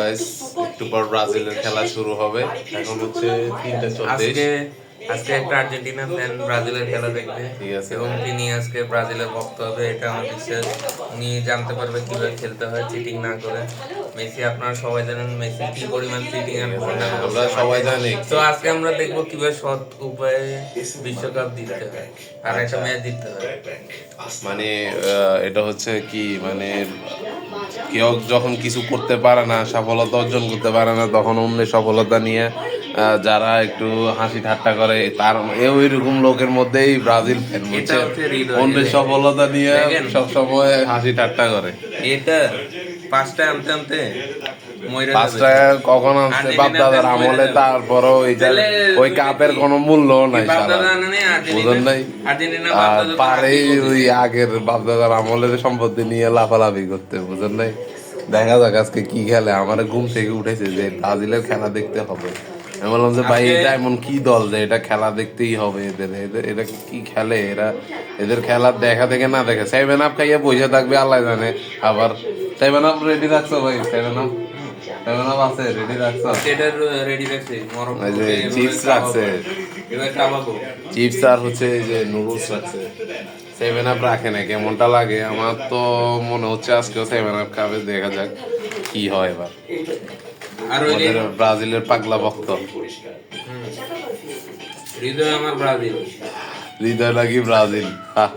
Guys, একটু পর ব্রাজিলের খেলা শুরু হবে। এখন হচ্ছে 3:40। আজকে একটা আর্জেন্টিনা ফ্যান ব্রাজিলের খেলা দেখবে, ঠিক আছে। এবং তিনি আজকে ব্রাজিলের ভক্ত হবে, এটা আমার বিশ্বাস। উনি জানতে পারবে কিভাবে খেলতে হয় চিটিং না করে। মেসি, আপনারা সবাই জানেন মেসি কি পরিমাণ চিটিং এর ভণ্ডামি আমরা করছে সবাই মাঠে। জানি। তো আজকে আমরা দেখবো কিভাবে সৎ উপায়ে বিশ্বকাপ জিততে হয় আর একটা ম্যাচ জিততে হয়। মানে এটা হচ্ছে কি, মানে কেউ যখন কিছু করতে পারে না, সফলতা অর্জন করতে পারে না, তখন অন্যের সফলতা নিয়ে যারা একটু হাসি ঠাট্টা করে, তার ওই রকম লোকের মধ্যেই ব্রাজিল ফ্যান, এটা হচ্ছে হৃদয়। অন্যের সফলতা নিয়ে দেখেন, সবসময় হাসি ঠাট্টা করে। এটা পাঁচটা আনতে আনতে মইরা যাবে। পাঁচটা কখন আনছে বাপ দাদার আমলে, তারপরও ওই কাপের কোনো মূল্য নাই, বুঝেন নাই? আর পারে ওই আগের বাপ দাদার আমলের সম্পত্তি নিয়ে লাফালাফি করতে, বুঝেন নাই? দেখা যাক আজকে কি খেলে। আমার ঘুম থেকে উঠেছে যে ব্রাজিলের খেলা দেখতে হবে। আমি বললাম যে ভাই, এটা এমন কি দল যে এটা খেলা দেখতেই হবে, এরা কি খেলে, এদের খেলা দেখা দেখে না দেখে 7 আপ খাইয়ে বসে থাকবে, আল্লাহ জানে। আবার 7 আপ রেডি রাখছো ভাই? 7 আপ আছে রেডি রাখছো? এই যে চিপস রাখছে, চিপস আর হচ্ছে এই যে নুডলস রাখছে। 7 আপ রাখে না, কেমনটা লাগে? আমার তো মনে হচ্ছে আজকেও 7 আপ খাবে, দেখা যাক কি হয় এবার। আর আমাদের ব্রাজিলের পাগলা ভক্ত হৃদয় আমার ব্রাজিল। হৃদয় লাগি ব্রাজিল। হ্যাঁ।